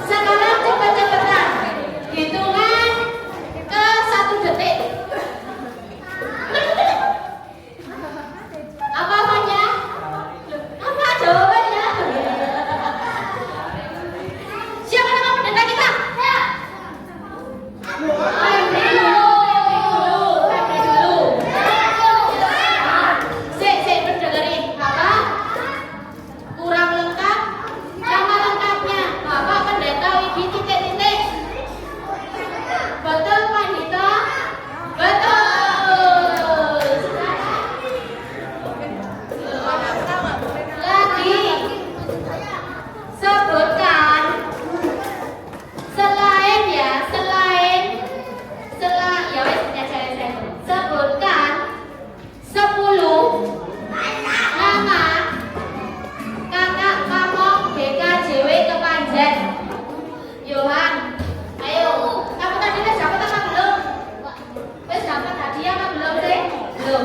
Sekarang cepat-cepatan. Hitungan ke 1 detik. Apa apanya? Apa jawabannya? Siapa nama pendeta kita? Febri dulu. Sik, berdengerin. Bapak kurang lengkap. Nama lengkapnya Bapak Pendeta Widi titik-titik. Betul Pak Dito? Betul. Lagi sebutkan selain ya wes saya sebutkan 10 nama kakak pamong BKJW Kepanjen. Yohan, ayo. Kamu tadi udah dapat apa belum? Wes dapat hadiah apa belum sih? Belum.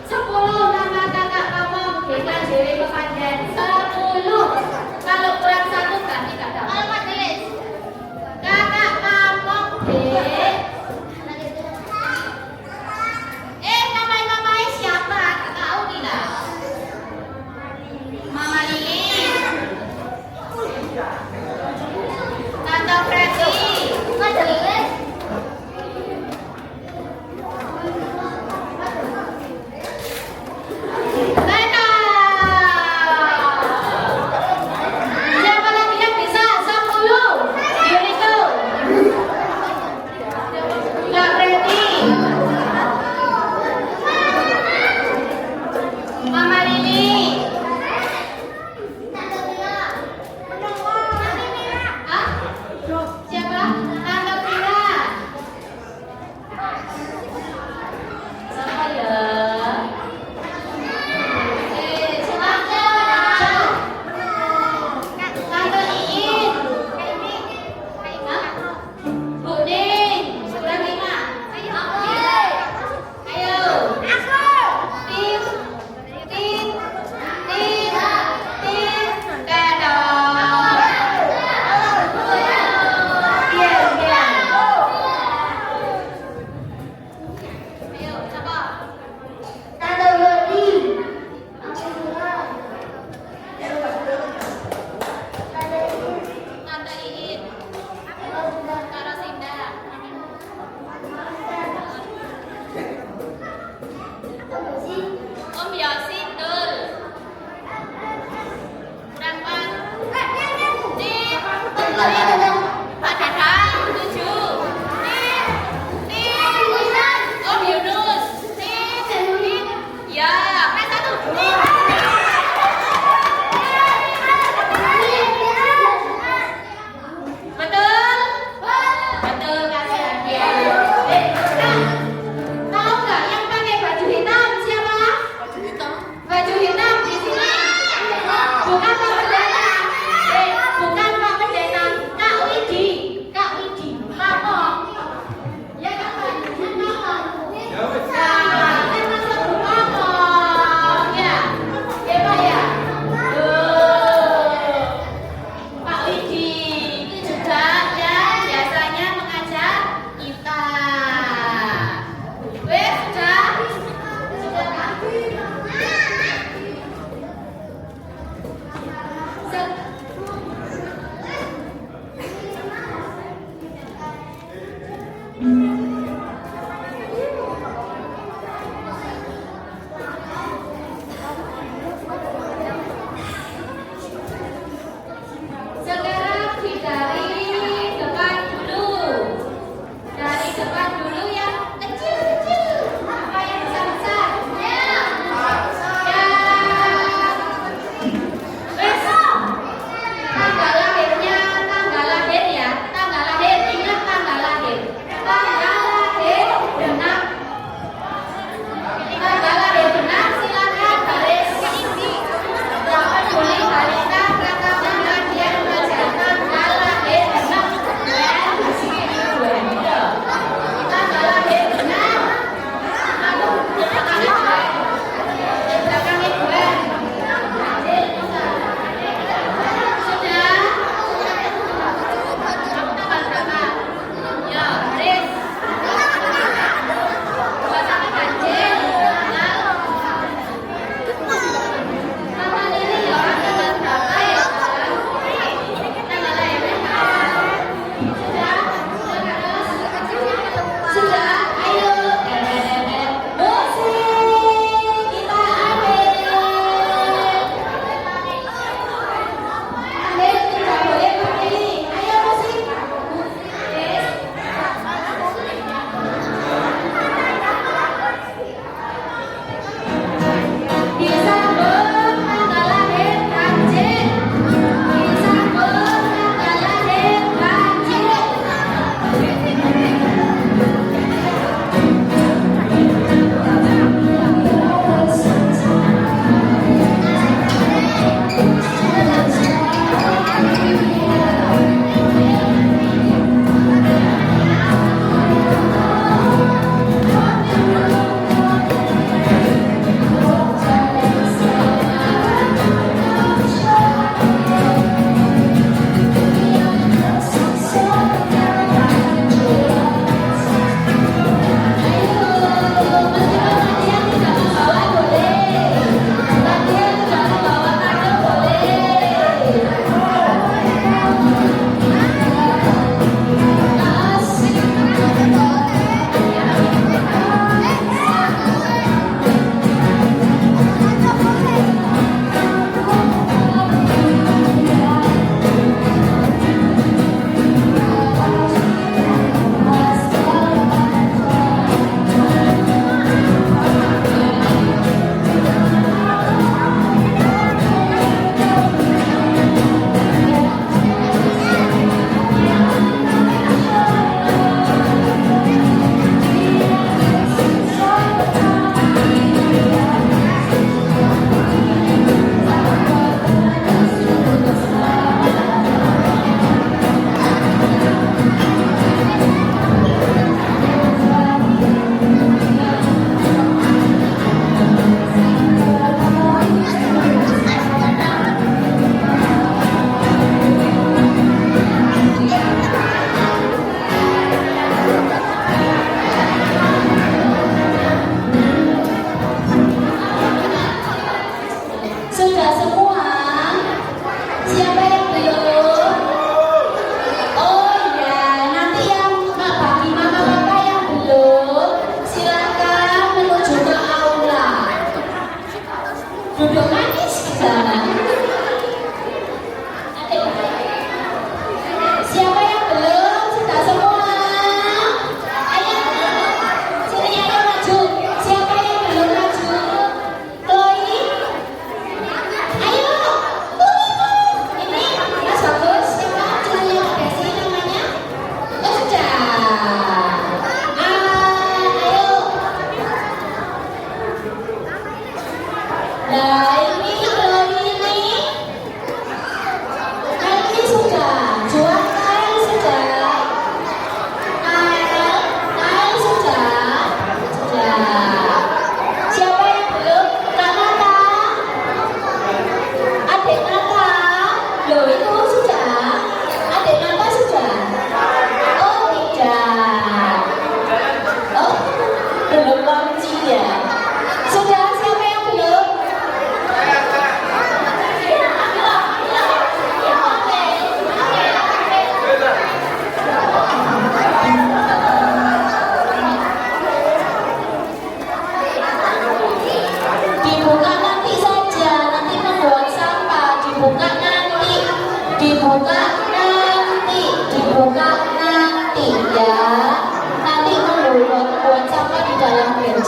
10 nama kakak pamong BKJW Kepanjen. 10. Kalau kurang 1 berarti gak dapat. Kalau majelis. Kakak pamong B. Namanya siapa? Gak tahu tidak. Mama Lili. Tante Freddy. Majelis. Tenang.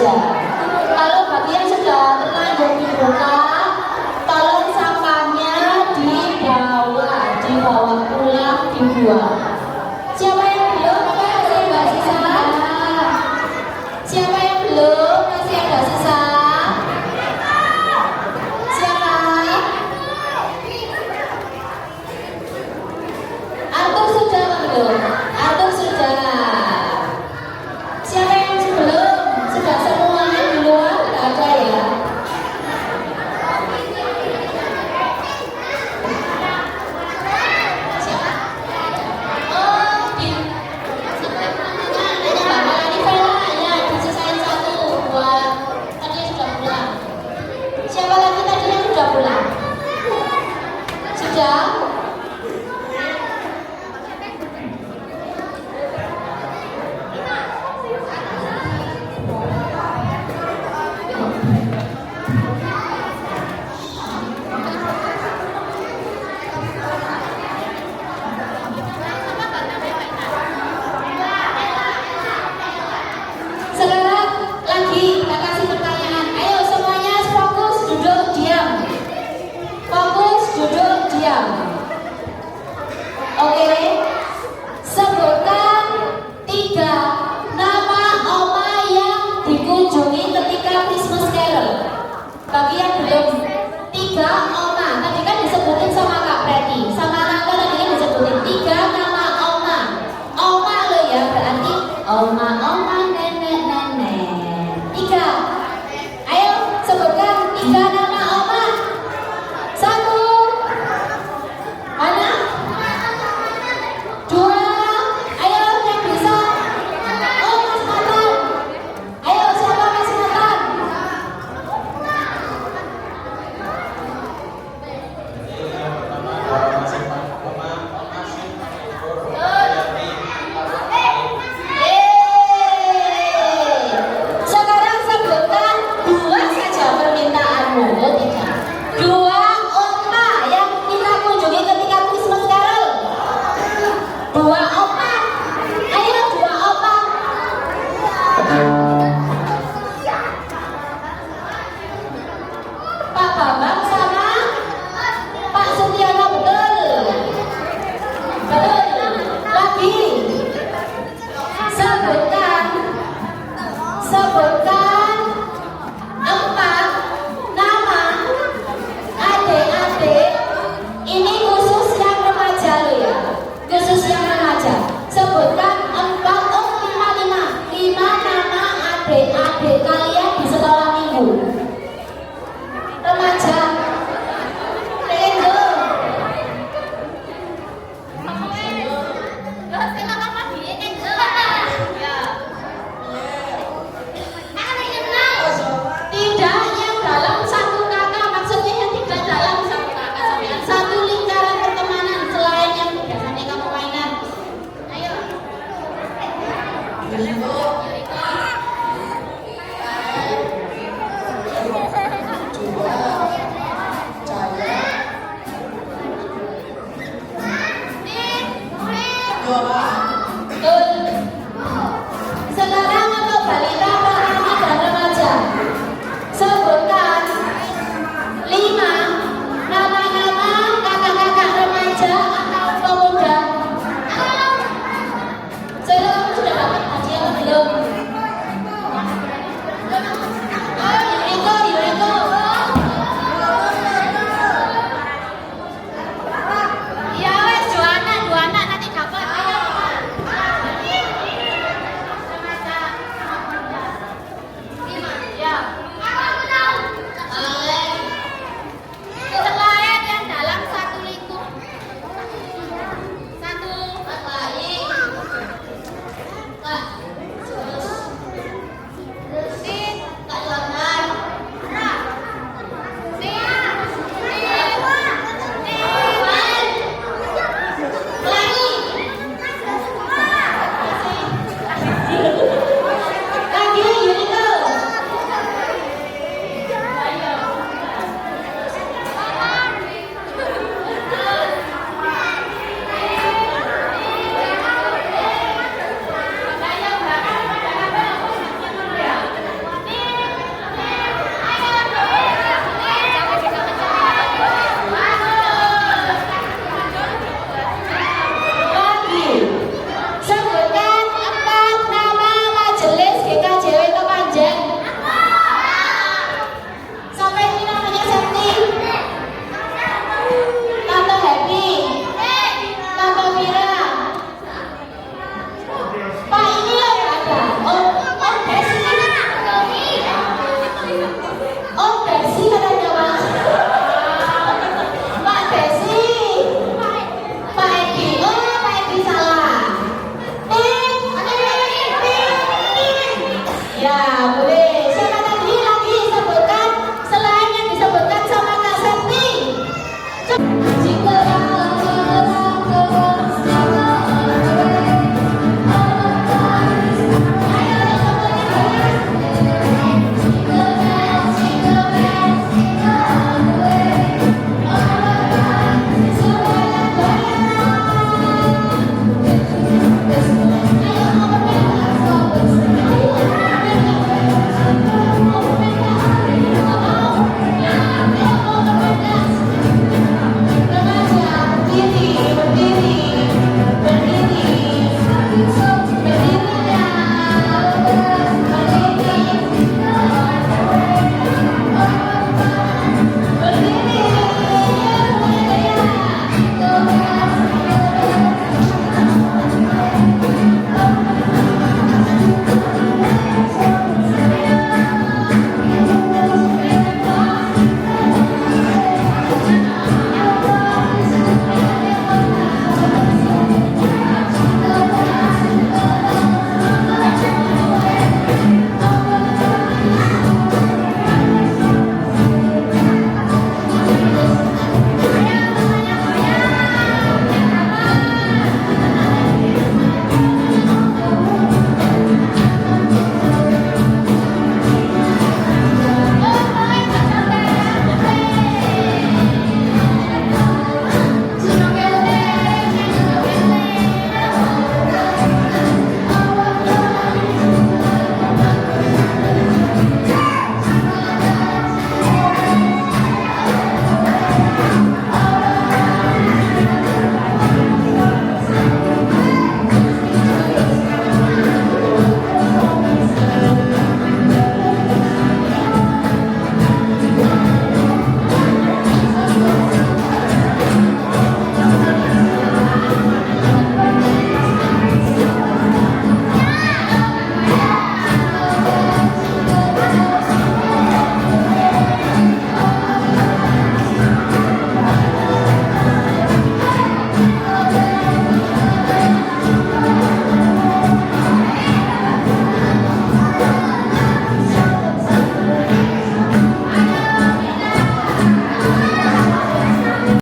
saja.